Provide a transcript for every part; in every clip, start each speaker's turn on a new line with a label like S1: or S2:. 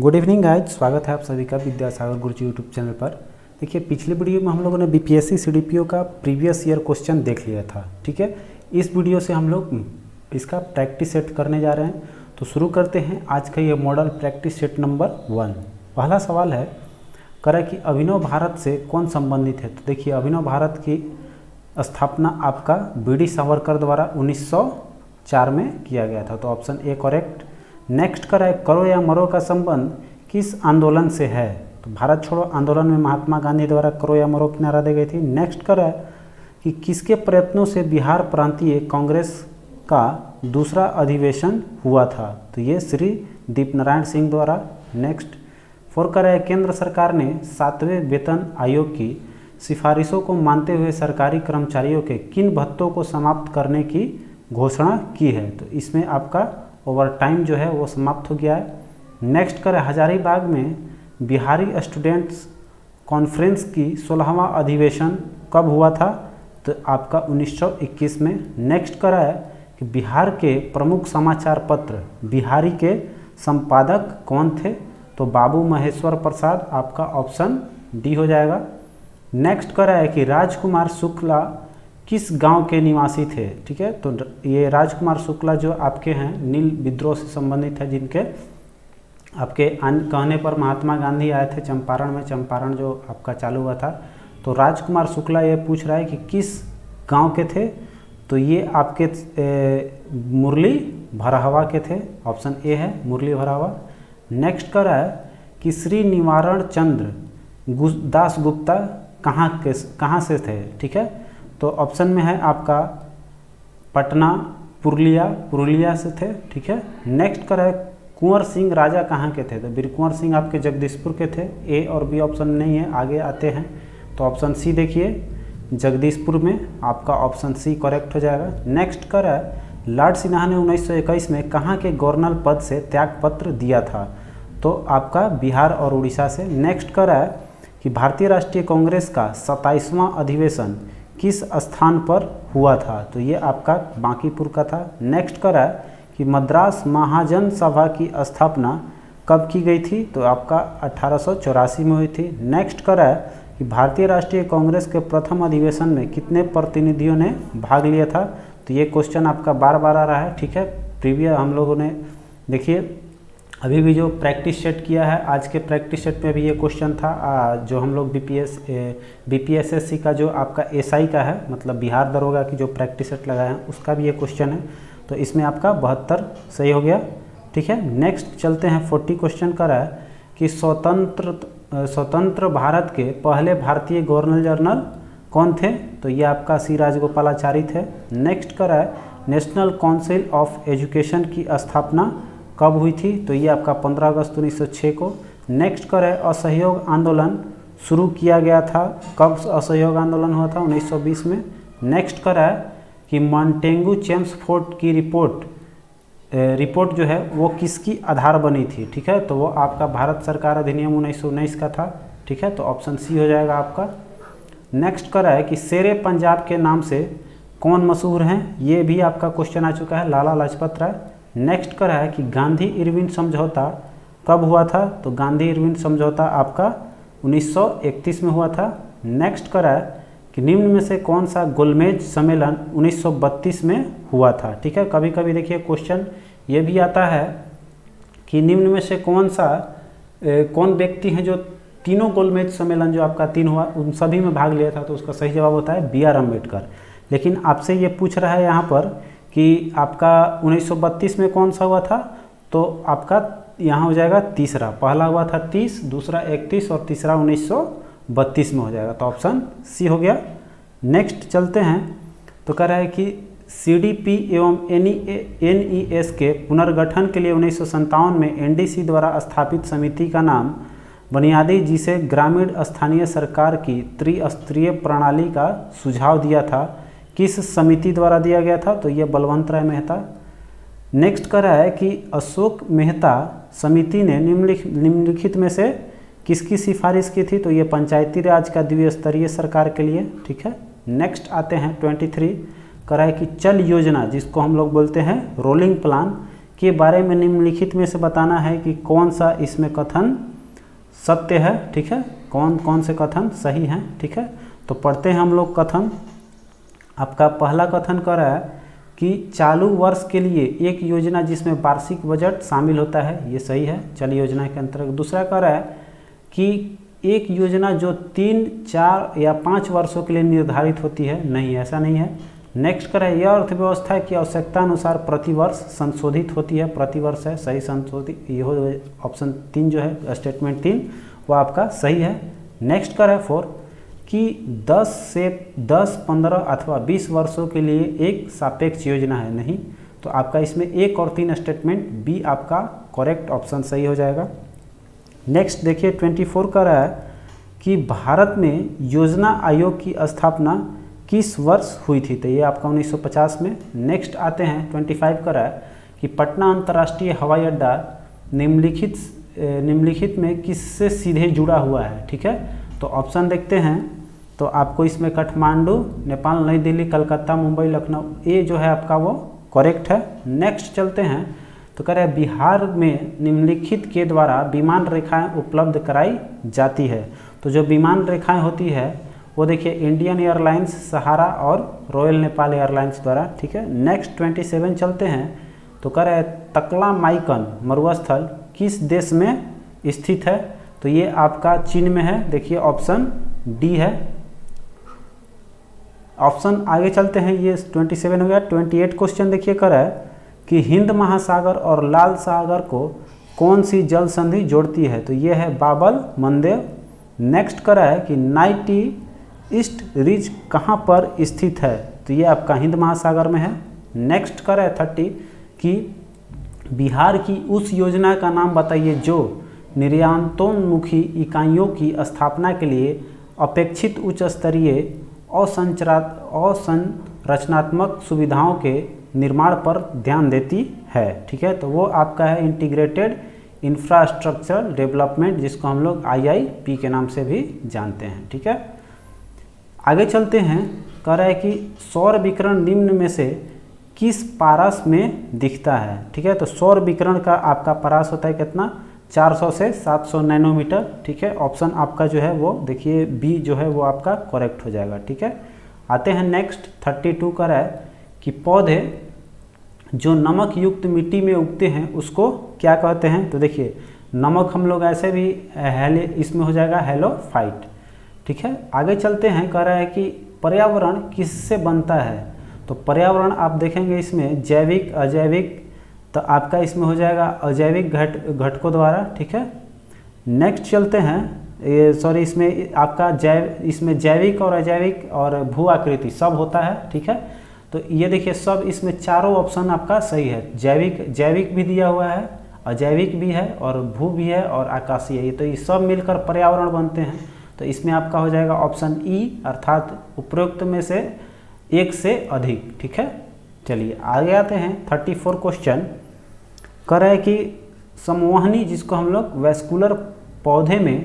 S1: Good evening guys, स्वागत है आप सभी का विद्यासागर गुरुजी यूट्यूब चैनल पर। देखिए, पिछले वीडियो में हम लोगों ने बीपीएससी सीडीपीओ का प्रीवियस ईयर क्वेश्चन देख लिया था। ठीक है, इस वीडियो से हम लोग इसका प्रैक्टिस सेट करने जा रहे हैं। तो शुरू करते हैं आज का ये मॉडल प्रैक्टिस सेट नंबर 1। पहला सवाल है, करें कि अभिनव भारत से कौन संबंधित है। तो देखिए, अभिनव भारत की स्थापना आपका बीडी सावरकर द्वारा 1904 में किया गया था। तो ऑप्शन ए करेक्ट। नेक्स्ट करो या मरो का संबंध किस आंदोलन से है। तो भारत छोड़ो आंदोलन में महात्मा गांधी द्वारा करो या मरो की नारा दी गई थी। नेक्स्ट कि किसके प्रयत्नों से बिहार प्रांतीय कांग्रेस का दूसरा अधिवेशन हुआ था। तो ये श्री दीपनारायण सिंह द्वारा। नेक्स्ट केंद्र सरकार ने 7वें वेतन आयोग की सिफारिशों को मानते हुए सरकारी कर्मचारियों के किन भत्तों को समाप्त करने की घोषणा की है। तो इसमें आपका ओवर टाइम जो है वो समाप्त हो गया है। नेक्स्ट हजारीबाग में बिहारी स्टूडेंट्स कॉन्फ्रेंस की 16वां अधिवेशन कब हुआ था। तो आपका 1921 में। नेक्स्ट कि बिहार के प्रमुख समाचार पत्र बिहारी के संपादक कौन थे। तो बाबू महेश्वर प्रसाद, आपका ऑप्शन डी हो जाएगा। नेक्स्ट कि राजकुमार शुक्ला किस गांव के निवासी थे। ठीक है, तो ये राजकुमार शुक्ला जो आपके हैं नील विद्रोह से संबंधित है, जिनके आपके कहने पर महात्मा गांधी आए थे चंपारण में, चंपारण जो आपका चालू हुआ था। तो राजकुमार शुक्ला ये पूछ रहा है कि किस गांव के थे। तो ये आपके मुरली भरावा के थे। ऑप्शन ए है मुरली भरावा। नेक्स्ट कि श्री निवारण चंद्र दासगुप्ता कहाँ से थे। ठीक है, तो ऑप्शन में है आपका पटना, पुरुलिया से थे। ठीक है। नेक्स्ट कुंवर सिंह राजा कहाँ के थे। तो वीर कुंवर सिंह आपके जगदीशपुर के थे। ए और बी ऑप्शन नहीं है, आगे आते हैं। तो ऑप्शन सी देखिए, जगदीशपुर में आपका ऑप्शन सी करेक्ट हो जाएगा। नेक्स्ट लॉर्ड सिन्हा ने 1921 में कहाँ के गवर्नर पद से त्यागपत्र दिया था। तो आपका बिहार और उड़ीसा से। नेक्स्ट कि भारतीय राष्ट्रीय कांग्रेस का 27वां अधिवेशन किस स्थान पर हुआ था। तो ये आपका बांकीपुर का था। नेक्स्ट कि मद्रास महाजन सभा की स्थापना कब की गई थी। तो आपका 1884 में हुई थी। नेक्स्ट कि भारतीय राष्ट्रीय कांग्रेस के प्रथम अधिवेशन में कितने प्रतिनिधियों ने भाग लिया था। तो ये क्वेश्चन आपका बार बार आ रहा है। ठीक है, प्रीवियस हम लोगों ने देखिए अभी भी जो प्रैक्टिस सेट किया है, आज के प्रैक्टिस सेट में भी ये क्वेश्चन था। जो हम लोग बीपीएसएससी का जो आपका एसआई का है, मतलब बिहार दरोगा की जो प्रैक्टिस सेट लगाए हैं, उसका भी ये क्वेश्चन है। तो इसमें आपका 72 सही हो गया। ठीक है, नेक्स्ट चलते हैं 40 क्वेश्चन कि स्वतंत्र भारत के पहले भारतीय गवर्नर जनरल कौन थे। तो ये आपका सी राजगोपालाचारी थे। Next national council of education की स्थापना कब हुई थी। तो ये आपका 15 अगस्त 1906 को। नेक्स्ट असहयोग आंदोलन शुरू किया गया था, कब असहयोग आंदोलन हुआ था, 1920 में। नेक्स्ट कि मॉन्टेगू चेम्सफोर्ड की रिपोर्ट जो है वो किसकी आधार बनी थी। ठीक है, तो वो आपका भारत सरकार अधिनियम 1919 का था। ठीक है, तो ऑप्शन सी हो जाएगा आपका। नेक्स्ट कि शेरे पंजाब के नाम से कौन मशहूर हैं। ये भी आपका क्वेश्चन आ चुका है, लाला लाजपत राय। नेक्स्ट कि गांधी इरविन समझौता कब हुआ था। तो गांधी इरविन समझौता आपका 1931 में हुआ था। नेक्स्ट कि निम्न में से कौन सा गोलमेज सम्मेलन 1932 में हुआ था। ठीक है, कभी कभी देखिए क्वेश्चन ये भी आता है कि निम्न में से कौन व्यक्ति हैं जो तीनों गोलमेज सम्मेलन जो आपका 3 हुआ उन सभी में भाग लिया था। तो उसका सही जवाब होता है BR अम्बेडकर। लेकिन आपसे ये पूछ रहा है यहाँ पर कि आपका 1932 में कौन सा हुआ था। तो आपका यहाँ हो जाएगा तीसरा। पहला हुआ था 30, दूसरा 31 और तीसरा 1932 में हो जाएगा। तो ऑप्शन सी हो गया। नेक्स्ट चलते हैं, तो कह रहा है कि CDP एवं NES के पुनर्गठन के लिए 1957 में NDC द्वारा स्थापित समिति का नाम बुनियादी, जिसे ग्रामीण स्थानीय सरकार की त्रिस्तरीय प्रणाली का सुझाव दिया था, किस समिति द्वारा दिया गया था। तो ये बलवंत राय मेहता। नेक्स्ट कर रहा है कि अशोक मेहता समिति ने निम्नलिखित में से किसकी सिफारिश की थी। तो ये पंचायती राज का द्विस्तरीय सरकार के लिए। ठीक है, नेक्स्ट आते हैं 23 कर रहा है कि चल योजना, जिसको हम लोग बोलते हैं रोलिंग प्लान, के बारे में निम्नलिखित में से बताना है कि कौन सा इसमें कथन सत्य है, ठीक है, कौन कौन से कथन सही हैं, ठीक है। तो पढ़ते हैं हम लोग कथन। आपका पहला कथन कह रहा है कि चालू वर्ष के लिए एक योजना जिसमें वार्षिक बजट शामिल होता है, ये सही है, चल योजना के अंतर्गत। दूसरा कह रहा है कि एक योजना जो 3, 4 या 5 वर्षों के लिए निर्धारित होती है, नहीं, ऐसा नहीं है। नेक्स्ट कह रहा है यह अर्थव्यवस्था की आवश्यकता अनुसार प्रतिवर्ष संशोधित होती है, प्रतिवर्ष है, सही, संशोधित, ये हो ऑप्शन 3 जो है स्टेटमेंट 3 वो आपका सही है। नेक्स्ट कह रहा है 4 कि 10 15 अथवा 20 वर्षों के लिए एक सापेक्ष योजना है, नहीं, तो आपका इसमें 1 और 3 स्टेटमेंट बी आपका करेक्ट ऑप्शन सही हो जाएगा। नेक्स्ट देखिए 24 कह रहा है कि भारत में योजना आयोग की स्थापना किस वर्ष हुई थी, तो ये आपका 1950 में। नेक्स्ट आते हैं 25 कह रहा है कि पटना अंतर्राष्ट्रीय हवाई अड्डा निम्नलिखित में किससे सीधे जुड़ा हुआ है, ठीक है। तो ऑप्शन देखते हैं, तो आपको इसमें काठमांडू, नेपाल, नई दिल्ली, कलकत्ता, मुंबई, लखनऊ, ये जो है आपका वो करेक्ट है। नेक्स्ट चलते हैं, तो कह रहे हैं बिहार में निम्नलिखित के द्वारा विमान रेखाएं उपलब्ध कराई जाती है। तो जो विमान रेखाएं होती है वो देखिए इंडियन एयरलाइंस, सहारा और रॉयल नेपाल एयरलाइंस द्वारा, ठीक है। नेक्स्ट 27 चलते हैं, तो कह रहे हैं तकलामाइकन मरुस्थल किस देश में स्थित है, तो ये आपका चीन में है, देखिए ऑप्शन डी है। ऑप्शन आगे चलते हैं, ये 27 हो गया। 28 क्वेश्चन देखिए कह रहा है कि हिंद महासागर और लाल सागर को कौन सी जल संधि जोड़ती है, तो ये है बाबल मंदेव। नेक्स्ट कह रहा है कि नाइटी ईस्ट रिज कहाँ पर स्थित है, तो ये आपका हिंद महासागर में है। नेक्स्ट कह रहा है 30 कि बिहार की उस योजना का नाम बताइए जो निर्यातोन्मुखी इकाइयों की स्थापना के लिए अपेक्षित उच्च स्तरीय अवसंरचनात्मक सुविधाओं के निर्माण पर ध्यान देती है, ठीक है। तो वो आपका है इंटीग्रेटेड इंफ्रास्ट्रक्चर डेवलपमेंट, जिसको हम लोग IIP के नाम से भी जानते हैं, ठीक है। आगे चलते हैं, कह रहा है कि सौर विकिरण निम्न में से किस पारस में दिखता है, ठीक है। तो सौर विकिरण का आपका पारस होता है कितना, 400 से 700 नैनोमीटर, ठीक है। ऑप्शन आपका जो है वो देखिए बी जो है वो आपका करेक्ट हो जाएगा, ठीक है। आते हैं नेक्स्ट 32 कह रहा है कि पौधे जो नमक युक्त मिट्टी में उगते हैं उसको क्या कहते हैं, तो देखिए नमक हम लोग ऐसे भी इसमें हो जाएगा हेलोफाइट, ठीक है। आगे चलते हैं, कह रहा है कि पर्यावरण किससे बनता है, तो पर्यावरण आप देखेंगे इसमें जैविक, अजैविक, तो आपका इसमें हो जाएगा अजैविक घटकों द्वारा, ठीक है। नेक्स्ट चलते हैं, ये सॉरी इसमें आपका इसमें जैविक और अजैविक और भू आकृति सब होता है, ठीक है। तो ये देखिए सब इसमें चारों ऑप्शन आपका सही है, जैविक भी दिया हुआ है, अजैविक भी है और भू भी है और आकाशीय है, तो ये सब मिलकर पर्यावरण बनते हैं। तो इसमें आपका हो जाएगा ऑप्शन ई, अर्थात उपरोक्त में से एक से अधिक, ठीक है। चलिए आगे आते हैं 34 क्वेश्चन, कह रहा है कि संवहनी जिसको हम लोग वैस्कुलर पौधे में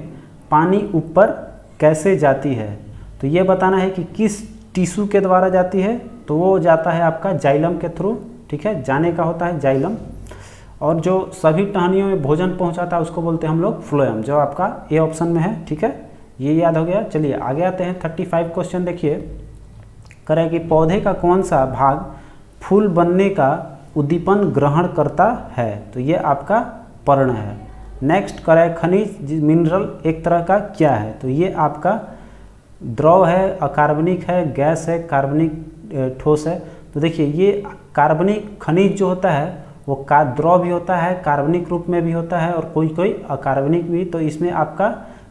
S1: पानी ऊपर कैसे जाती है, तो ये बताना है कि किस टिश्यू के द्वारा जाती है, तो वो जाता है आपका जाइलम के थ्रू, ठीक है, जाने का होता है जाइलम। और जो सभी टहनियों में भोजन पहुंचाता है उसको बोलते हैं हम लोग फ्लोएम, जो आपका ए ऑप्शन में है, ठीक है, ये याद हो गया। चलिए आगे आते हैं 35 क्वेश्चन देखिए, कह रहा है कि पौधे का कौन सा भाग फूल बनने का उद्दीपन ग्रहण करता है, तो ये आपका पर्ण है। नेक्स्ट कह रहा है खनिज मिनरल एक तरह का क्या है, तो ये आपका द्रव है, अकार्बनिक है, गैस है, कार्बनिक ठोस है। तो देखिए ये कार्बनिक खनिज जो होता है वो द्रव भी होता है, कार्बनिक रूप में भी होता है और कोई अकार्बनिक भी। तो इसमें आपका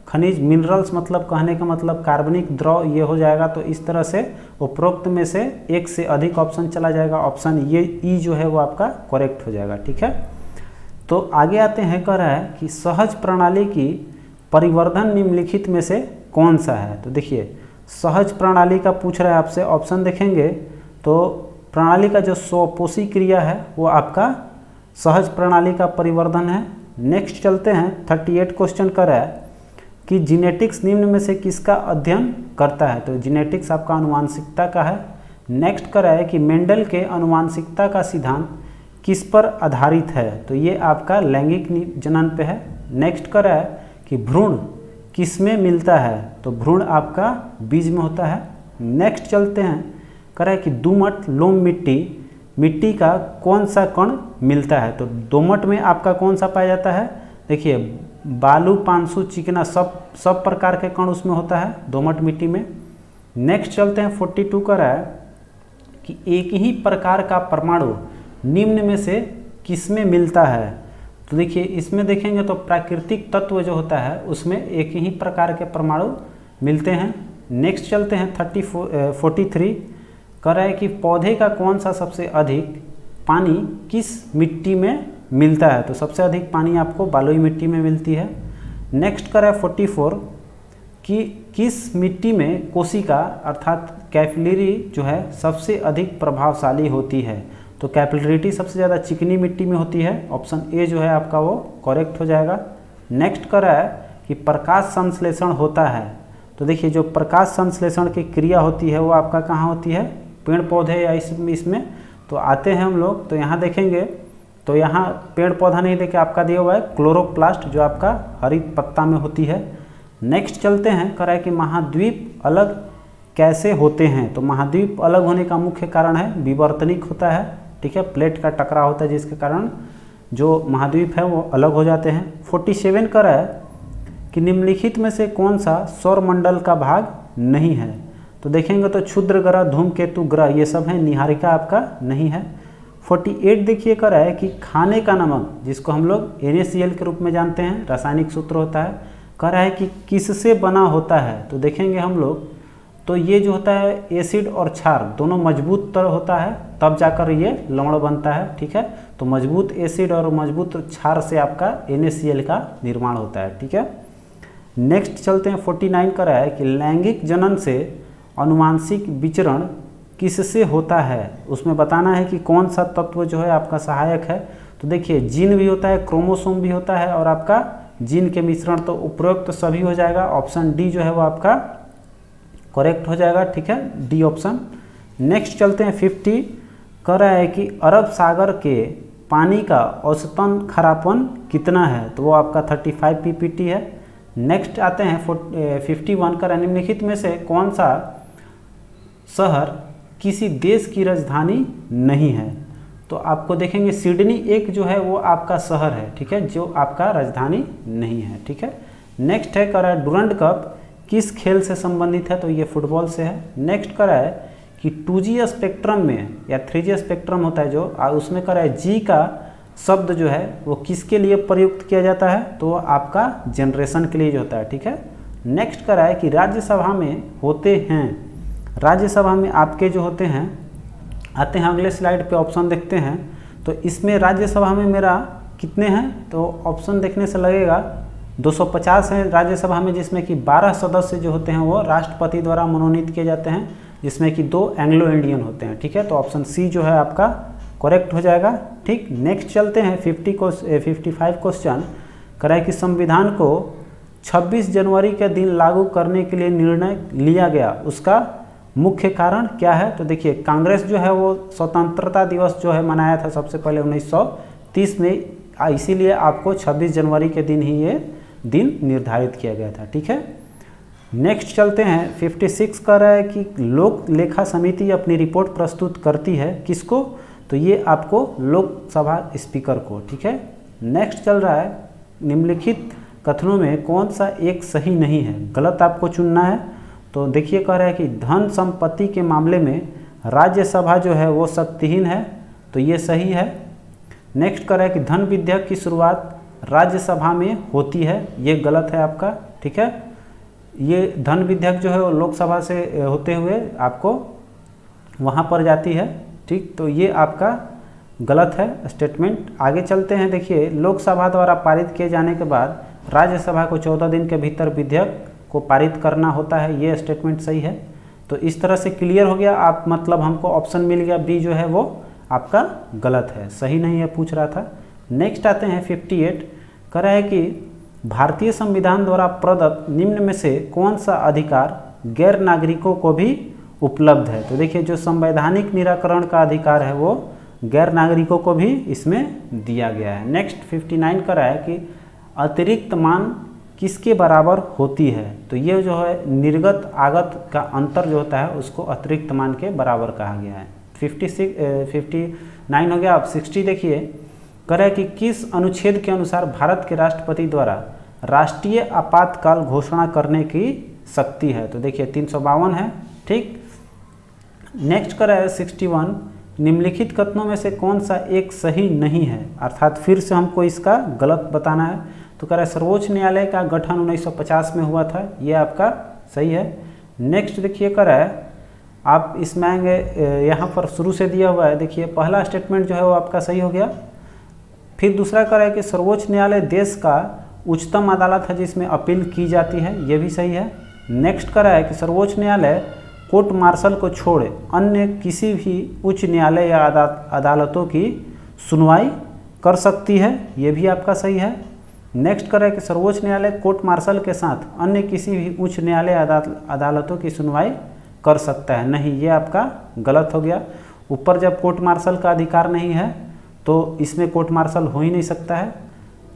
S1: खनिज मिनरल्स मतलब कहने का मतलब कार्बनिक द्रव ये हो जाएगा। तो इस तरह से उपरोक्त में से एक से अधिक ऑप्शन चला जाएगा, ऑप्शन ये ई जो है वो आपका करेक्ट हो जाएगा, ठीक है। तो आगे आते हैं, कह रहा है कि सहज प्रणाली की परिवर्धन निम्नलिखित में से कौन सा है, तो देखिए सहज प्रणाली का पूछ रहा है आपसे, ऑप्शन देखेंगे तो प्रणाली का जो स्वपोषी क्रिया है वो आपका सहज प्रणाली का परिवर्धन है। नेक्स्ट चलते हैं 38 क्वेश्चन कर रहा है कि जीनेटिक्स निम्न में से किसका अध्ययन करता है, तो जीनेटिक्स आपका अनुवांशिकता का है। नेक्स्ट कर रहा है कि मेंडल के अनुवांशिकता का सिद्धांत किस पर आधारित है, तो ये आपका लैंगिक जनन पे है। नेक्स्ट कर रहा है कि भ्रूण किस में मिलता है, तो भ्रूण आपका बीज में होता है। नेक्स्ट चलते हैं, कर रहा है कि दोमट लोम मिट्टी का कौन सा कण मिलता है, तो दोमट में आपका कौन सा पाया जाता है, देखिए बालू पांसु चिकना सब प्रकार के कण उसमें होता है दोमट मिट्टी में। नेक्स्ट चलते हैं 42 का रहा है कि एक ही प्रकार का परमाणु निम्न में से किस में मिलता है, तो देखिए इसमें देखेंगे तो प्राकृतिक तत्व जो होता है उसमें एक ही प्रकार के परमाणु मिलते हैं। नेक्स्ट चलते हैं 43 कर रहा है कि पौधे का कौन सा सबसे अधिक पानी किस मिट्टी में मिलता है, तो सबसे अधिक पानी आपको बलुई मिट्टी में मिलती है। नेक्स्ट कर रहा है 44 कि किस मिट्टी में कोशिका अर्थात कैपिलरी जो है सबसे अधिक प्रभावशाली होती है, तो कैपिलरिटी सबसे ज़्यादा चिकनी मिट्टी में होती है। ऑप्शन ए जो है आपका वो करेक्ट हो जाएगा। नेक्स्ट कर रहा है कि प्रकाश संश्लेषण होता है, तो देखिए जो प्रकाश संश्लेषण की क्रिया होती है वो आपका कहाँ होती है, पेड़ पौधे या इसमें तो आते हैं हम लोग, तो यहाँ देखेंगे तो यहाँ पेड़ पौधा नहीं देखे आपका दिया हुआ है क्लोरोप्लास्ट जो आपका हरित पत्ता में होती है। नेक्स्ट चलते हैं, कह रहा है कि महाद्वीप अलग कैसे होते हैं, तो महाद्वीप अलग होने का मुख्य कारण है विवर्तनिक होता है, ठीक है, प्लेट का टकराव होता है जिसके कारण जो महाद्वीप है वो अलग हो जाते हैं। 47 का रहा है कि निम्नलिखित में से कौन सा सौरमंडल का भाग नहीं है, तो देखेंगे तो क्षुद्र ग्रह धूमकेतु ग्रह ये सब है, निहारिका आपका नहीं है। 48 देखिए कर रहा है कि खाने का नमक जिसको हम लोग NaCl के रूप में जानते हैं, रासायनिक सूत्र होता है, कह रहा है कि किससे बना होता है, तो देखेंगे हम लोग तो ये जो होता है एसिड और क्षार दोनों मजबूत तरह होता है तब जाकर ये लवण बनता है, ठीक है, तो मजबूत एसिड और मजबूत क्षार से आपका NaCl का निर्माण होता है, ठीक है। नेक्स्ट चलते हैं 49 का रहा है कि लैंगिक जनन से अनुवांशिक विचरण किससे होता है, उसमें बताना है कि कौन सा तत्व जो है आपका सहायक है, तो देखिए जीन भी होता है, क्रोमोसोम भी होता है और आपका जीन के मिश्रण, तो उपरोक्त सभी हो जाएगा। ऑप्शन डी जो है वो आपका करेक्ट हो जाएगा, ठीक है, डी ऑप्शन। नेक्स्ट चलते हैं 50 कह रहा है कि अरब सागर के पानी का औसतन खारापन कितना है, तो वो आपका 35 ppt है। नेक्स्ट आते हैं 51 का निम्नलिखित में से कौन सा शहर किसी देश की राजधानी नहीं है, तो आपको देखेंगे सिडनी एक जो है वो आपका शहर है, ठीक है, जो आपका राजधानी नहीं है, ठीक है। नेक्स्ट है कर डुरंड कप किस खेल से संबंधित है, तो ये फुटबॉल से है। नेक्स्ट कर रहा है कि 2G स्पेक्ट्रम में या 3G स्पेक्ट्रम होता है जो उसमें कर रहा है जी का शब्द जो है वो किसके लिए प्रयुक्त किया जाता है, तो आपका जनरेशन के लिए जो होता है, ठीक है। नेक्स्ट कर रहा है कि राज्यसभा में होते हैं, राज्यसभा में आपके जो होते हैं आते हैं अगले स्लाइड पे ऑप्शन देखते हैं, तो इसमें राज्यसभा में मेरा कितने हैं, तो ऑप्शन देखने से लगेगा 250 हैं राज्यसभा में, जिसमें कि 12 सदस्य जो होते हैं वो राष्ट्रपति द्वारा मनोनीत किए जाते हैं, जिसमें कि 2 एंग्लो इंडियन होते हैं, ठीक है, तो ऑप्शन सी जो है आपका करेक्ट हो जाएगा, ठीक। नेक्स्ट चलते हैं 55 क्वेश्चन कराए कि संविधान को 26 जनवरी के दिन लागू करने के लिए निर्णय लिया गया, उसका मुख्य कारण क्या है, तो देखिए कांग्रेस जो है वो स्वतंत्रता दिवस जो है मनाया था सबसे पहले 1930 में, इसीलिए आपको 26 जनवरी के दिन ही ये दिन निर्धारित किया गया था, ठीक है। नेक्स्ट चलते हैं 56 का रहा है कि लोक लेखा समिति अपनी रिपोर्ट प्रस्तुत करती है किसको, तो ये आपको लोकसभा स्पीकर को, ठीक है। नेक्स्ट चल रहा है निम्नलिखित कथनों में कौन सा एक सही नहीं है, गलत आपको चुनना है, तो देखिए कह रहा है कि धन संपत्ति के मामले में राज्यसभा जो है वो शक्तिहीन है, तो ये सही है। नेक्स्ट कह रहा है कि धन विधेयक की शुरुआत राज्यसभा में होती है, ये गलत है आपका, ठीक है। ये धन विधेयक जो है वो लोकसभा से होते हुए आपको वहाँ पर जाती है, ठीक, तो ये आपका गलत है स्टेटमेंट। आगे चलते हैं, देखिए लोकसभा द्वारा पारित किए जाने के बाद राज्यसभा को 14 दिन के भीतर विधेयक को पारित करना होता है, ये स्टेटमेंट सही है। तो इस तरह से क्लियर हो गया आप, मतलब हमको ऑप्शन मिल गया बी जो है वो आपका गलत है, सही नहीं है पूछ रहा था। नेक्स्ट आते हैं 58 कह रहा है कि भारतीय संविधान द्वारा प्रदत्त निम्न में से कौन सा अधिकार गैर नागरिकों को भी उपलब्ध है, तो देखिए जो संवैधानिक निराकरण का अधिकार है वो गैर नागरिकों को भी इसमें दिया गया है। नेक्स्ट 59 का है कि अतिरिक्त मान किसके बराबर होती है, तो ये जो है निर्गत आगत का अंतर जो होता है उसको अतिरिक्त मान के बराबर कहा गया है। 59 हो गया। अब 60 देखिए, कह रहा है कि किस अनुच्छेद के अनुसार भारत के राष्ट्रपति द्वारा राष्ट्रीय आपातकाल घोषणा करने की शक्ति है, तो देखिए 352 है। ठीक, नेक्स्ट कर रहा है 61, निम्नलिखित कथनों में से कौन सा एक सही नहीं है, अर्थात फिर से हमको इसका गलत बताना है। तो कह रहा है सर्वोच्च न्यायालय का गठन 1950 में हुआ था, ये आपका सही है। नेक्स्ट देखिए कह रहा है, आप इसमें आएंगे, यहाँ पर शुरू से दिया हुआ है, देखिए पहला स्टेटमेंट जो है वो आपका सही हो गया। फिर दूसरा कह रहा है कि सर्वोच्च न्यायालय देश का उच्चतम अदालत है जिसमें अपील की जाती है, ये भी सही है। नेक्स्ट कह रहा है कि सर्वोच्च न्यायालय कोर्ट मार्शल को छोड़े अन्य किसी भी उच्च न्यायालय या अदालतों की सुनवाई कर सकती है, ये भी आपका सही है। नेक्स्ट कह रहा है कि सर्वोच्च न्यायालय कोर्ट मार्शल के साथ अन्य किसी भी उच्च न्यायालय अदालतों की सुनवाई कर सकता है, नहीं, ये आपका गलत हो गया। ऊपर जब कोर्ट मार्शल का अधिकार नहीं है तो इसमें कोर्ट मार्शल हो ही नहीं सकता है।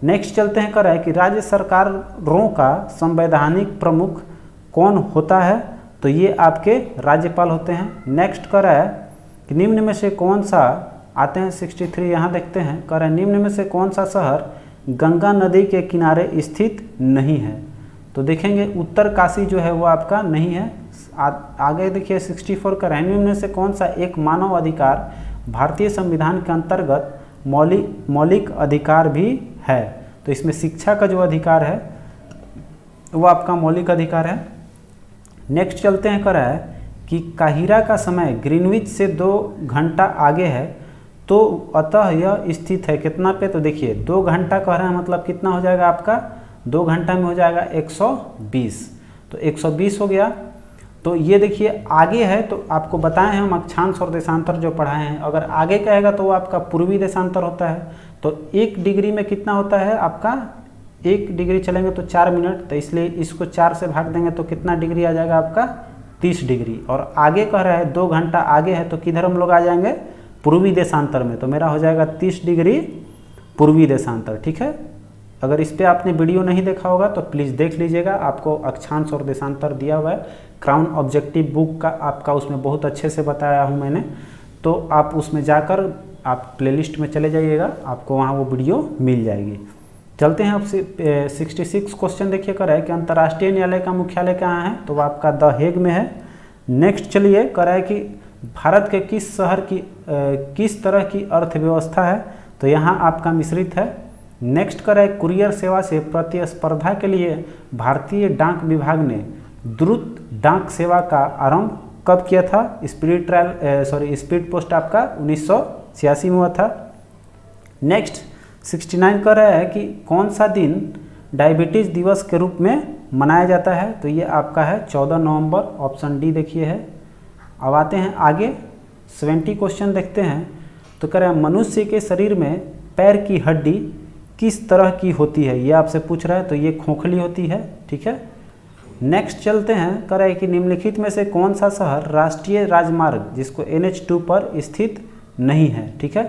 S1: नेक्स्ट चलते हैं, कह रहा है कि राज्य सरकारों का संवैधानिक प्रमुख कौन होता है, तो ये आपके राज्यपाल होते हैं। नेक्स्ट कह रहा है कि निम्न में से कौन सा, आते हैं 63 यहाँ देखते हैं, कह रहा है निम्न में से कौन सा शहर गंगा नदी के किनारे स्थित नहीं है, तो देखेंगे उत्तर काशी जो है वो आपका नहीं है। आगे देखिए 64 का है, निम्न में से कौन सा एक मानव अधिकार भारतीय संविधान के अंतर्गत मौलिक अधिकार भी है, तो इसमें शिक्षा का जो अधिकार है वो आपका मौलिक अधिकार है। नेक्स्ट चलते हैं, कह रहा है कि काहिरा का समय ग्रीनविच से 2 घंटा आगे है, तो अतः यह स्थित है कितना पे, तो देखिए 2 घंटा कह रहा है मतलब कितना हो जाएगा आपका, 2 घंटा में हो जाएगा 120, तो 120 हो गया। तो ये देखिए आगे है, तो आपको बताएं हैं हम अक्षांश और देशांतर जो पढ़ाए हैं, अगर आगे कहेगा तो वो आपका पूर्वी देशांतर होता है। तो 1 डिग्री में कितना होता है आपका, 1 डिग्री चलेंगे तो 4 मिनट, तो इसलिए इसको 4 से भाग देंगे तो कितना डिग्री आ जाएगा आपका 30 डिग्री। और आगे कह रहा है 2 घंटा आगे है, तो किधर हम लोग आ जाएंगे, पूर्वी देशांतर में, तो मेरा हो जाएगा 30 डिग्री पूर्वी देशांतर। ठीक है, अगर इस पर आपने वीडियो नहीं देखा होगा तो प्लीज़ देख लीजिएगा, आपको अक्षांश और देशांतर दिया हुआ है, क्राउन ऑब्जेक्टिव बुक का आपका, उसमें बहुत अच्छे से बताया हूँ मैंने, तो आप उसमें जाकर आप प्लेलिस्ट में चले जाइएगा, आपको वहाँ वो वीडियो मिल जाएगी। चलते हैं आपसे 66 क्वेश्चन देखिए, कर रहा है कि अंतर्राष्ट्रीय न्यायालय का मुख्यालय कहाँ है, तो वो आपका द हेग में है। नेक्स्ट चलिए, कर रहा है कि भारत के किस शहर की किस तरह की अर्थव्यवस्था है, तो यहाँ आपका मिश्रित है। नेक्स्ट कर रहा है कुरियर सेवा से प्रतिस्पर्धा के लिए भारतीय डाक विभाग ने द्रुत डाक सेवा का आरंभ कब किया था, स्पीड पोस्ट आपका 1986 में हुआ था। नेक्स्ट 69 कर रहा है कि कौन सा दिन डायबिटीज़ दिवस के रूप में मनाया जाता है, तो ये आपका है 14 नवंबर, ऑप्शन डी देखिए है। अब आते हैं आगे 70 क्वेश्चन देखते हैं, तो कह रहा है मनुष्य के शरीर में पैर की हड्डी किस तरह की होती है, ये आपसे पूछ रहा है, तो ये खोखली होती है। ठीक है, नेक्स्ट चलते हैं, कह रहा है कि निम्नलिखित में से कौन सा शहर राष्ट्रीय राजमार्ग जिसको NH2 पर स्थित नहीं है। ठीक है,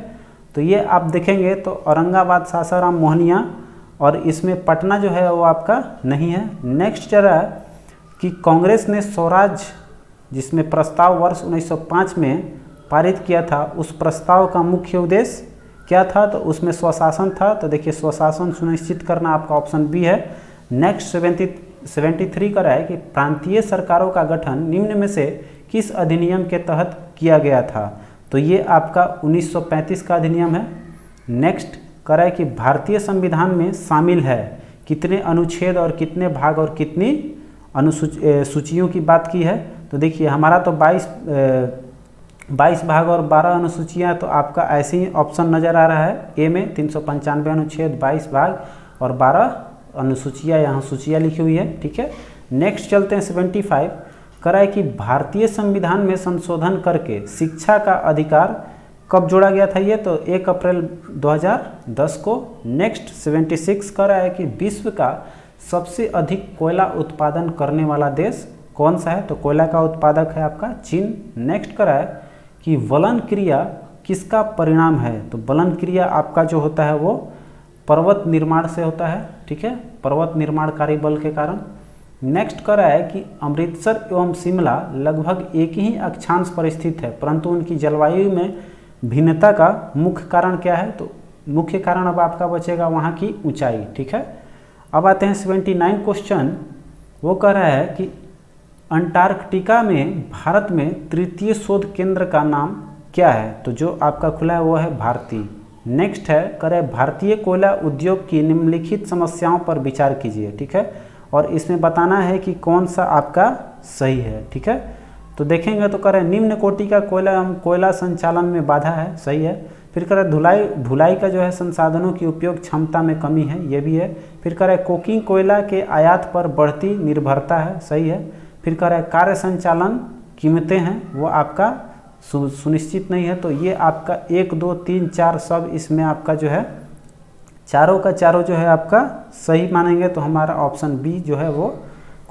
S1: तो ये आप देखेंगे तो औरंगाबाद, सासाराम, मोहनिया, और इसमें पटना जो है वो आपका नहीं है। नेक्स्ट चल रहा है कि कांग्रेस ने स्वराज जिसमें प्रस्ताव वर्ष 1905 में पारित किया था, उस प्रस्ताव का मुख्य उद्देश्य क्या था, तो उसमें स्वशासन था, तो देखिए स्वशासन सुनिश्चित करना आपका ऑप्शन बी है। नेक्स्ट 73 का है कि प्रांतीय सरकारों का गठन निम्न में से किस अधिनियम के तहत किया गया था, तो ये आपका 1935 का अधिनियम है। नेक्स्ट कह रहा है कि भारतीय संविधान में शामिल है कितने अनुच्छेद और कितने भाग और कितनी सूचियों की बात की है, तो देखिए हमारा तो 22 भाग और 12 अनुसूचियाँ, तो आपका ऐसे ही ऑप्शन नज़र आ रहा है ए में 395 अनुच्छेद, 22 भाग और 12 अनुसूचियाँ, यहाँ सूचियाँ लिखी हुई है। ठीक है, नेक्स्ट चलते हैं 75, कह रहा है कि भारतीय संविधान में संशोधन करके शिक्षा का अधिकार कब जोड़ा गया था, ये तो 1 अप्रैल 2010 को। नेक्स्ट 76 कह रहा है कि विश्व का सबसे अधिक कोयला उत्पादन करने वाला देश कौन सा है, तो कोयला का उत्पादक है आपका चीन। नेक्स्ट कह रहा है कि वलन क्रिया किसका परिणाम है? तो बलन क्रिया आपका जो होता है वो पर्वत निर्माण से होता है, ठीक है, पर्वत निर्माणकारी बल के कारण। नेक्स्ट कह रहा है कि अमृतसर एवं शिमला लगभग एक ही अक्षांश पर स्थित है, परंतु उनकी जलवायु में भिन्नता का मुख्य कारण क्या है? तो मुख्य कारण अब आपका बचेगा वहाँ की ऊंचाई, ठीक है। अब आते हैं 79 क्वेश्चन। वो कह रहा है कि अंटार्कटिका में भारत में तृतीय शोध केंद्र का नाम क्या है? तो जो आपका खुला है वो है भारती। नेक्स्ट है कह रहे भारतीय कोयला उद्योग की निम्नलिखित समस्याओं पर विचार कीजिए, ठीक है, और इसमें बताना है कि कौन सा आपका सही है, ठीक है। तो देखेंगे तो कह रहे निम्न कोटि का कोयला संचालन में बाधा है, सही है। फिर कह रहे ढुलाई का जो है संसाधनों की उपयोग क्षमता में कमी है, ये भी है। फिर कह रहे कोकिंग कोयला के आयात पर बढ़ती निर्भरता है, सही है। फिर कह रहे कार्य संचालन कीमतें हैं वो आपका सुनिश्चित नहीं है, तो ये आपका 1 2 3 4 सब इसमें आपका जो है चारों का चारों जो है आपका सही मानेंगे, तो हमारा ऑप्शन बी जो है वो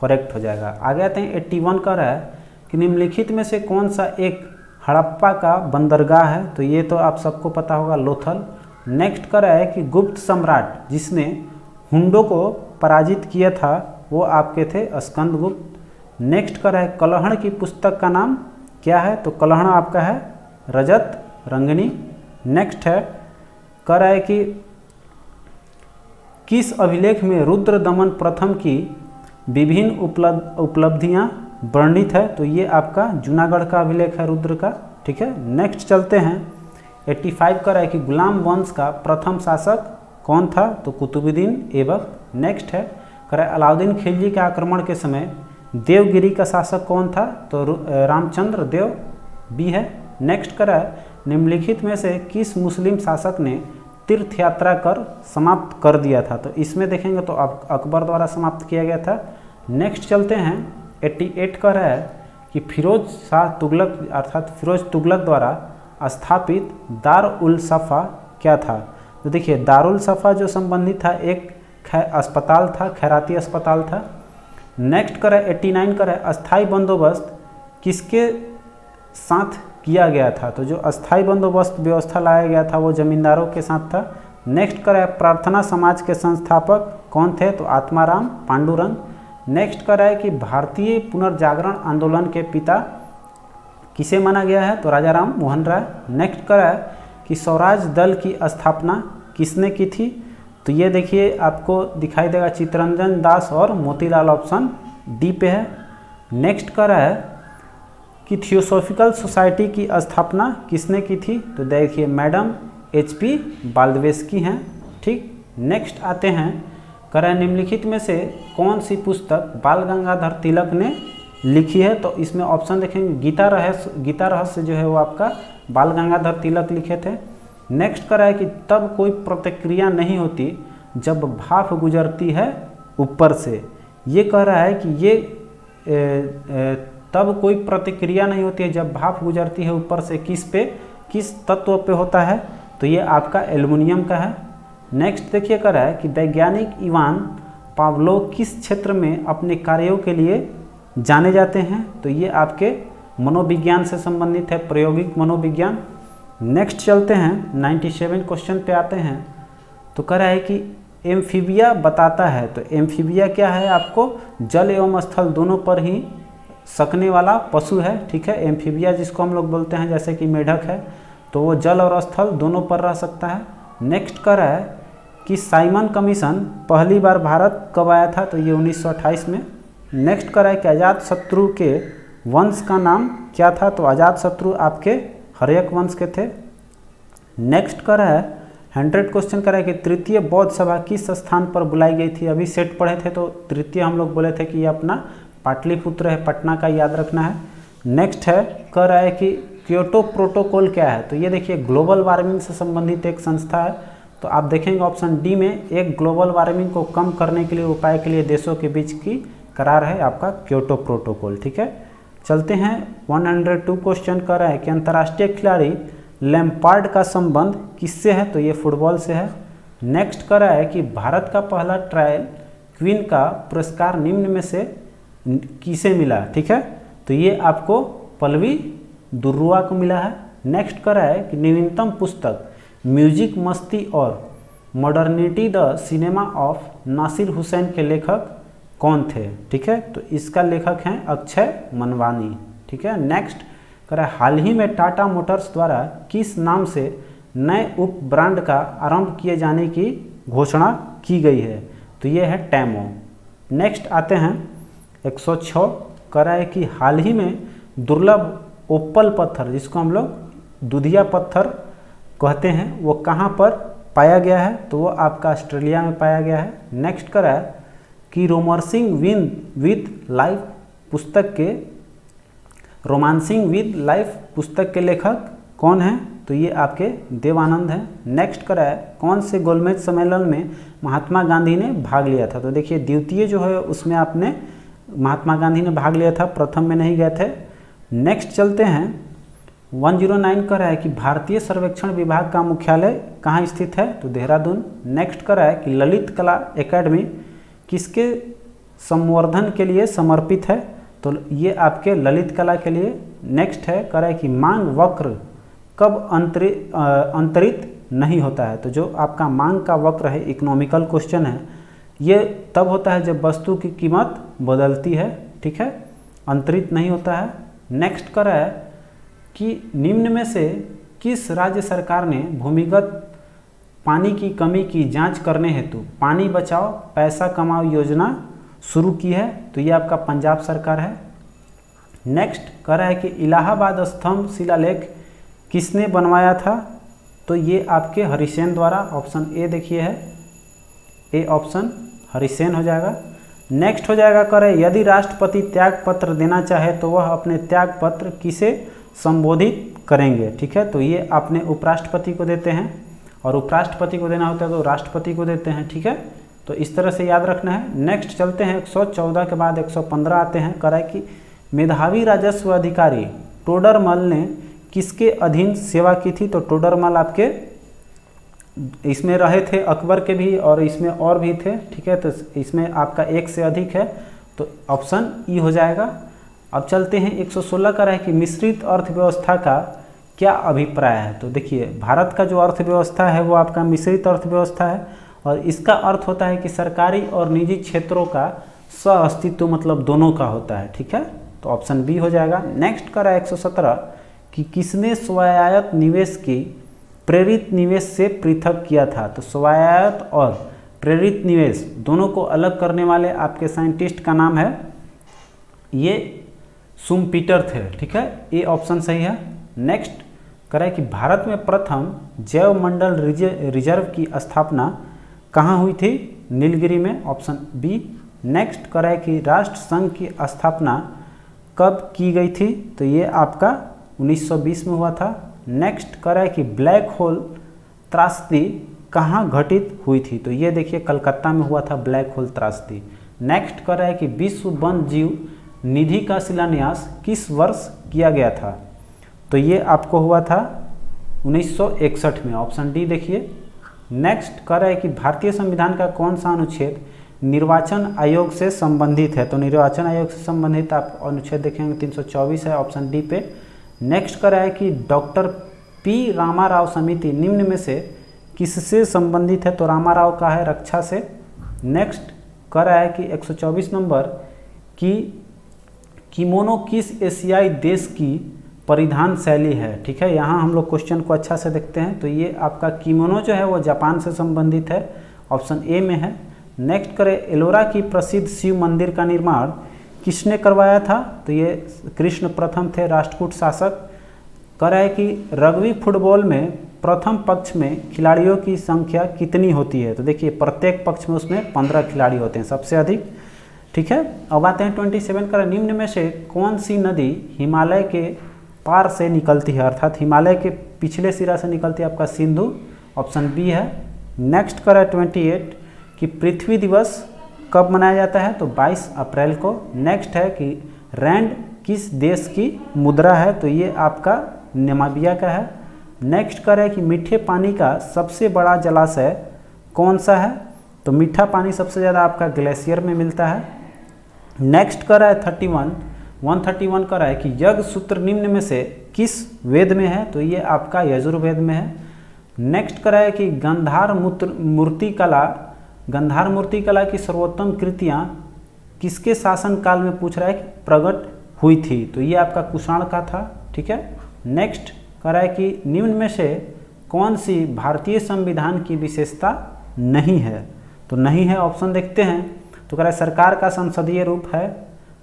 S1: करेक्ट हो जाएगा। आगे आते हैं 81 का रहा है कि निम्नलिखित में से कौन सा एक हड़प्पा का बंदरगाह है? तो ये तो आप सबको पता होगा, लोथल। नेक्स्ट कर रहा है कि गुप्त सम्राट जिसने हुंडों को पराजित किया था वो आपके थे स्कंदगुप्त। नेक्स्ट कर रहा है कलहण की पुस्तक का नाम क्या है? तो कलहण आपका है रजत रंगनी। नेक्स्ट है कह रहा है कि किस अभिलेख में रुद्र दमन प्रथम की विभिन्न उपलब्धियां वर्णित है? तो ये आपका जूनागढ़ का अभिलेख है रुद्र का, ठीक है। नेक्स्ट चलते हैं 85 का है कि गुलाम वंश का प्रथम शासक कौन था? तो कुतुबुद्दीन ऐबक। नेक्स्ट है कह अलाउद्दीन खिलजी के आक्रमण के समय देवगिरी का शासक कौन था? तो रामचंद्र देव, बी है। नेक्स्ट कह रहा है निम्नलिखित में से किस मुस्लिम शासक ने तीर्थ यात्रा कर समाप्त कर दिया था? तो इसमें देखेंगे तो अकबर द्वारा समाप्त किया गया था। नेक्स्ट चलते हैं 88 कह रहा है कि फिरोज शाह तुगलक अर्थात फिरोज तुगलक द्वारा स्थापित दार उल सफ़ा क्या था? तो देखिए दारुल सफ़ा जो संबंधित था एक अस्पताल था, खैराती अस्पताल था। नेक्स्ट कर 89 कर अस्थाई बंदोबस्त किसके साथ किया गया था? तो जो अस्थाई बंदोबस्त व्यवस्था लाया गया था वो जमींदारों के साथ था। नेक्स्ट कर प्रार्थना समाज के संस्थापक कौन थे? तो आत्माराम पांडुरंग। नेक्स्ट कर है कि भारतीय पुनर्जागरण आंदोलन के पिता किसे माना गया है? तो राजा राम मोहन राय। नेक्स्ट कर है कि स्वराज दल की स्थापना किसने की थी? तो ये देखिए आपको दिखाई देगा चित्तरंजन दास और मोतीलाल, ऑप्शन डी पे है। नेक्स्ट कर है कि थियोसॉफिकल सोसाइटी की स्थापना किसने की थी? तो देखिए मैडम HP बाल्दवेस्की हैं, ठीक। नेक्स्ट आते हैं कह रहे निम्नलिखित में से कौन सी पुस्तक बाल गंगाधर तिलक ने लिखी है? तो इसमें ऑप्शन देखेंगे गीता रहस्य जो है वो आपका बाल गंगाधर तिलक लिखे थे। नेक्स्ट कह रहा है कि तब कोई प्रतिक्रिया नहीं होती जब भाप गुजरती है ऊपर से। ये कह रहा है कि ये तब कोई प्रतिक्रिया नहीं होती है जब भाप गुजरती है ऊपर से, किस तत्व पे होता है? तो ये आपका एल्युमिनियम का है। नेक्स्ट देखिए कह रहा है कि वैज्ञानिक इवान पावलोव किस क्षेत्र में अपने कार्यों के लिए जाने जाते हैं? तो ये आपके मनोविज्ञान से संबंधित है, प्रायोगिक मनोविज्ञान। नेक्स्ट चलते हैं 97 क्वेश्चन पे आते हैं। तो कह रहा है कि एम्फीबिया बताता है। तो एम्फीबिया क्या है? आपको जल एवं स्थल दोनों पर ही सकने वाला पशु है, ठीक है। एम्फीबिया जिसको हम लोग बोलते हैं जैसे कि मेढक है, तो वो जल और स्थल दोनों पर रह सकता है। नेक्स्ट कह रहा है कि साइमन कमीशन पहली बार भारत कब आया था? तो ये 1928 में। नेक्स्ट कह रहा है कि अजातशत्रु के वंश का नाम क्या था? तो अजातशत्रु आपके हर्यक वंश के थे। नेक्स्ट कह रहा है 100 क्वेश्चन कह रहा है कि तृतीय बौद्ध सभा किस स्थान पर बुलाई गई थी? अभी सेट पढ़े थे तो तृतीय हम लोग बोले थे कि ये अपना पाटलिपुत्र है, पटना का याद रखना है। नेक्स्ट है कह रहा है कि क्योटो प्रोटोकॉल क्या है? तो ये देखिए ग्लोबल वार्मिंग से संबंधित एक संस्था है। तो आप देखेंगे ऑप्शन डी में एक ग्लोबल वार्मिंग को कम करने के लिए उपाय के लिए देशों के बीच की करार है आपका क्योटो प्रोटोकॉल, ठीक है। चलते हैं 102 क्वेश्चन कर रहा है कि अंतर्राष्ट्रीय खिलाड़ी लैम्पार्ड का संबंध किससे है? तो ये फुटबॉल से है। नेक्स्ट कर रहा है कि भारत का पहला ट्रायल क्वीन का पुरस्कार निम्न में से किसे मिला? ठीक है, तो ये आपको पल्लवी दुर्रुआ को मिला है। नेक्स्ट करा है कि नवीनतम पुस्तक म्यूजिक मस्ती और modernity the cinema of Nasir Hussain के लेखक कौन थे। ठीक है, तो इसका लेखक हैं अक्षय मनवानी। ठीक है, नेक्स्ट करा हाल ही में टाटा मोटर्स द्वारा किस नाम से नए उप ब्रांड का आरंभ किए जाने की घोषणा की गई है, तो ये है टेमो। नेक्स्ट आते हैं 106 करा है कि हाल ही में दुर्लभ ओपल पत्थर जिसको हम लोग दुधिया पत्थर कहते हैं वो कहाँ पर पाया गया है, तो वो आपका ऑस्ट्रेलिया में पाया गया है। नेक्स्ट करा है कि रोमांसिंग विद लाइफ पुस्तक के लेखक कौन हैं, तो ये आपके देवानंद हैं। नेक्स्ट करा है कौन से गोलमेज सम्मेलन में महात्मा गांधी ने भाग लिया था, तो देखिए द्वितीय जो है उसमें आपने महात्मा गांधी ने भाग लिया था, प्रथम में नहीं गए थे। नेक्स्ट चलते हैं 109 कर रहा है कि भारतीय सर्वेक्षण विभाग का मुख्यालय कहाँ स्थित है, तो देहरादून। नेक्स्ट कर रहा है कि ललित कला एकेडमी किसके संवर्धन के लिए समर्पित है, तो ये आपके ललित कला के लिए। नेक्स्ट है कर रहा है कि मांग वक्र कब अंतरित नहीं होता है, तो जो आपका मांग का वक्र है इकोनॉमिकल क्वेश्चन है, ये तब होता है जब वस्तु की कीमत बदलती है। ठीक है, अंतरित नहीं होता है। नेक्स्ट कर रहा है कि निम्न में से किस राज्य सरकार ने भूमिगत पानी की कमी की जांच करने हेतु पानी बचाओ पैसा कमाओ योजना शुरू की है, तो ये आपका पंजाब सरकार है। नेक्स्ट कह रहा है कि इलाहाबाद स्तंभ शिलालेख किसने बनवाया था, तो ये आपके हरिसेन द्वारा, ऑप्शन ए देखिए है, ए ऑप्शन हरिसेन हो जाएगा। नेक्स्ट हो जाएगा करे यदि राष्ट्रपति त्याग पत्र देना चाहे तो वह अपने त्याग पत्र किसे संबोधित करेंगे। ठीक है, तो ये आपने उपराष्ट्रपति को देते हैं और उपराष्ट्रपति को देना होता है तो राष्ट्रपति को देते हैं। ठीक है, तो इस तरह से याद रखना है। नेक्स्ट चलते हैं 114 के बाद 115 आते हैं। करा कि मेधावी राजस्व अधिकारी टोडरमल ने किसके अधीन सेवा की थी, तो टोडरमल आपके इसमें रहे थे अकबर के भी और इसमें और भी थे। ठीक है, तो इसमें आपका एक से अधिक है, तो ऑप्शन ई हो जाएगा। अब चलते हैं 116 का है कि मिश्रित अर्थव्यवस्था का क्या अभिप्राय है, तो देखिए भारत का जो अर्थव्यवस्था है वो आपका मिश्रित अर्थव्यवस्था है और इसका अर्थ होता है कि सरकारी और निजी क्षेत्रों का सह-अस्तित्व मतलब दोनों का होता है। ठीक है, तो ऑप्शन बी हो जाएगा। नेक्स्ट का 117 कि किसने स्वायत्त निवेश की प्रेरित निवेश से पृथक किया था, तो स्वायत्त और प्रेरित निवेश दोनों को अलग करने वाले आपके साइंटिस्ट का नाम है ये शुम्पीटर थे। ठीक है, ये ऑप्शन सही है। नेक्स्ट करें कि भारत में प्रथम जैव मंडल रिजर्व की स्थापना कहाँ हुई थी, नीलगिरी में, ऑप्शन बी। नेक्स्ट करें कि राष्ट्र संघ की स्थापना कब की गई थी, तो ये आपका 1920 में हुआ था। नेक्स्ट करें कि ब्लैक होल त्रासदी कहाँ घटित हुई थी, तो ये देखिए कलकत्ता में हुआ था ब्लैक होल त्रासदी। नेक्स्ट करें कि विश्व वन जीव निधि का शिलान्यास किस वर्ष किया गया था, तो ये आपको हुआ था 1961 में, ऑप्शन डी देखिए। नेक्स्ट कह रहा है कि भारतीय संविधान का कौन सा अनुच्छेद निर्वाचन आयोग से संबंधित है, तो निर्वाचन आयोग से संबंधित आप अनुच्छेद देखेंगे 324 है, ऑप्शन डी पे। नेक्स्ट कह रहा है कि डॉक्टर पी रामाराव समिति निम्न में से किससे संबंधित है, तो रामाराव का है रक्षा से। नेक्स्ट कह रहा है कि 124 नंबर की किमोनो किस एशियाई देश की परिधान शैली है। ठीक है, यहाँ हम लोग क्वेश्चन को अच्छा से देखते हैं, तो ये आपका किमोनो जो है वो जापान से संबंधित है, ऑप्शन ए में है। नेक्स्ट करें एलोरा की प्रसिद्ध शिव मंदिर का निर्माण किसने करवाया था, तो ये कृष्ण प्रथम थे राष्ट्रकूट शासक। कह रहा है कि रग्बी फुटबॉल में प्रथम पक्ष में खिलाड़ियों की संख्या कितनी होती है, तो देखिए प्रत्येक पक्ष में उसमें 15 खिलाड़ी होते हैं सबसे अधिक। ठीक है, अब आते हैं 27 का, निम्न में से कौन सी नदी हिमालय के पार से निकलती है, अर्थात हिमालय के पिछले सिरा से निकलती है, आपका सिंधु, ऑप्शन बी है। नेक्स्ट करें 28 कि पृथ्वी दिवस कब मनाया जाता है, तो 22 अप्रैल को। नेक्स्ट है कि रैंड किस देश की मुद्रा है, तो ये आपका नामीबिया का है। नेक्स्ट करें कि मीठे पानी का सबसे बड़ा जलाशय कौन सा है, तो मीठा पानी सबसे ज़्यादा आपका ग्लेशियर में मिलता है। नेक्स्ट कर रहा है 131 का है कि यज्ञ सूत्र निम्न में से किस वेद में है, तो ये आपका यजुर्वेद में है। नेक्स्ट करा है कि गांधार मूर्ति कला की सर्वोत्तम कृतियाँ किसके शासन काल में पूछ रहा है कि प्रकट हुई थी, तो ये आपका कुषाण का था। ठीक है। नेक्स्ट करा है कि निम्न में से कौन सी भारतीय संविधान की विशेषता नहीं है, तो नहीं है ऑप्शन देखते हैं। तो कह रहा है सरकार का संसदीय रूप है,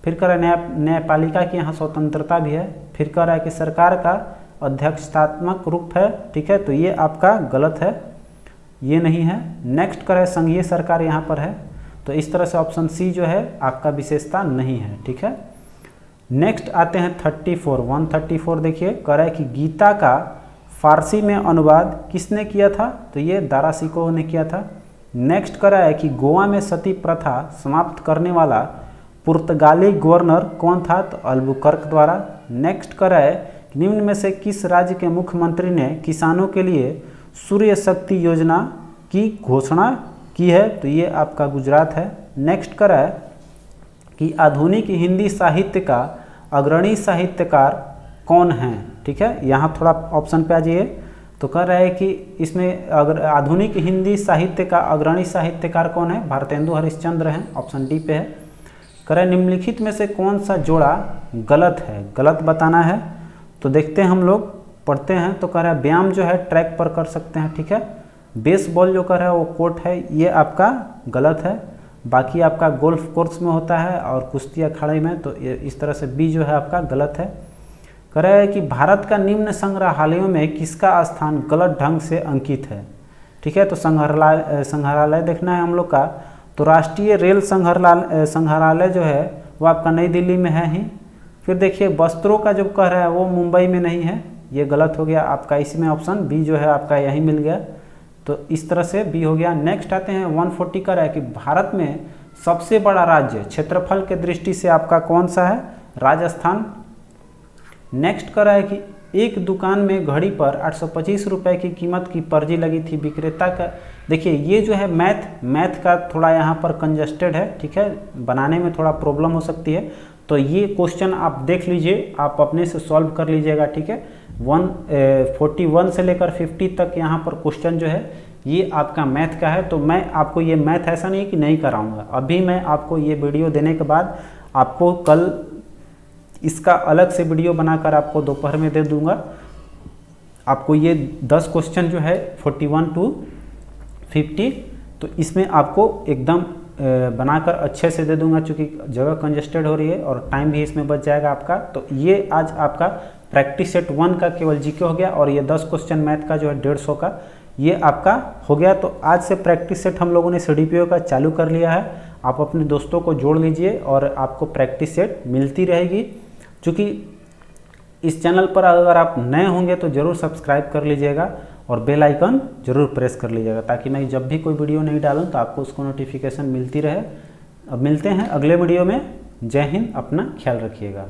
S1: फिर कह रहा है न्यायपालिका की यहाँ स्वतंत्रता भी है, फिर कह रहा है कि सरकार का अध्यक्षतात्मक रूप है। ठीक है, तो ये आपका गलत है, ये नहीं है। नेक्स्ट कह रहा है संघीय सरकार यहाँ पर है, तो इस तरह से ऑप्शन सी जो है आपका विशेषता नहीं है। ठीक है। नेक्स्ट आते हैं 134 देखिए, कह रहा है कि गीता का फारसी में अनुवाद किसने किया था, तो ये दारा शिकोह ने किया था। नेक्स्ट कह रहा है कि गोवा में सती प्रथा समाप्त करने वाला पुर्तगाली गवर्नर कौन था, तो अल्बुकर्क द्वारा। नेक्स्ट कह रहा है कि निम्न में से किस राज्य के मुख्यमंत्री ने किसानों के लिए सूर्य शक्ति योजना की घोषणा की है, तो ये आपका गुजरात है। नेक्स्ट कह रहा है कि आधुनिक हिंदी साहित्य का अग्रणी साहित्यकार कौन है। ठीक है, यहाँ थोड़ा ऑप्शन पे आ जाइए। तो कह रहा है कि इसमें अगर आधुनिक हिंदी साहित्य का अग्रणी साहित्यकार कौन है, भारतेंदु हरिश्चंद्र हैं, ऑप्शन डी पे है। कह रहा है निम्नलिखित में से कौन सा जोड़ा गलत है, गलत बताना है। तो देखते हैं, हम लोग पढ़ते हैं। तो कह रहा है व्यायाम जो है ट्रैक पर कर सकते हैं। ठीक है। बेसबॉल जो कह रहा है वो कोर्ट है, ये आपका गलत है। बाकी आपका गोल्फ कोर्स में होता है और कुश्ती अखाड़े में, तो इस तरह से बी जो है आपका गलत है। कह रहा है कि भारत का निम्न संग्रहालयों में किसका स्थान गलत ढंग से अंकित है। ठीक है, तो संग्रहालय देखना है हम लोग का, तो राष्ट्रीय रेल संग्रहालय जो है वो आपका नई दिल्ली में है ही। फिर देखिए वस्त्रों का जो कह रहा है वो मुंबई में नहीं है, ये गलत हो गया आपका, इसमें ऑप्शन बी जो है आपका यही मिल गया, तो इस तरह से बी हो गया। नेक्स्ट आते हैं 140 का है कि भारत में सबसे बड़ा राज्य क्षेत्रफल के दृष्टि से आपका कौन सा है, राजस्थान। नेक्स्ट कर रहा है कि एक दुकान में घड़ी पर 825 रुपये की कीमत की पर्ची लगी थी, विक्रेता का, देखिए ये जो है मैथ का थोड़ा यहाँ पर कंजस्टेड है। ठीक है, बनाने में थोड़ा प्रॉब्लम हो सकती है, तो ये क्वेश्चन आप देख लीजिए, आप अपने से सॉल्व कर लीजिएगा। ठीक है, 41 से लेकर 50 तक यहाँ पर क्वेश्चन जो है ये आपका मैथ का है। तो मैं आपको ये मैथ ऐसा नहीं कि नहीं कराऊंगा, अभी मैं आपको ये वीडियो देने के बाद आपको कल इसका अलग से वीडियो बनाकर आपको दोपहर में दे दूंगा। आपको ये 10 क्वेश्चन जो है 41 to 50, तो इसमें आपको एकदम बनाकर अच्छे से दे दूंगा, क्योंकि जगह कंजस्टेड हो रही है और टाइम भी इसमें बच जाएगा आपका। तो ये आज आपका प्रैक्टिस सेट 1 का केवल जीके हो गया, और ये 10 क्वेश्चन मैथ का जो है 150 का ये आपका हो गया। तो आज से प्रैक्टिस सेट हम लोगों ने CDPO का चालू कर लिया है। आप अपने दोस्तों को जोड़ लीजिए और आपको प्रैक्टिस सेट मिलती रहेगी। क्योंकि इस चैनल पर अगर आप नए होंगे तो ज़रूर सब्सक्राइब कर लीजिएगा और बेल आइकन ज़रूर प्रेस कर लीजिएगा, ताकि मैं जब भी कोई वीडियो नहीं डालूं तो आपको उसको नोटिफिकेशन मिलती रहे। अब मिलते हैं अगले वीडियो में। जय हिंद, अपना ख्याल रखिएगा।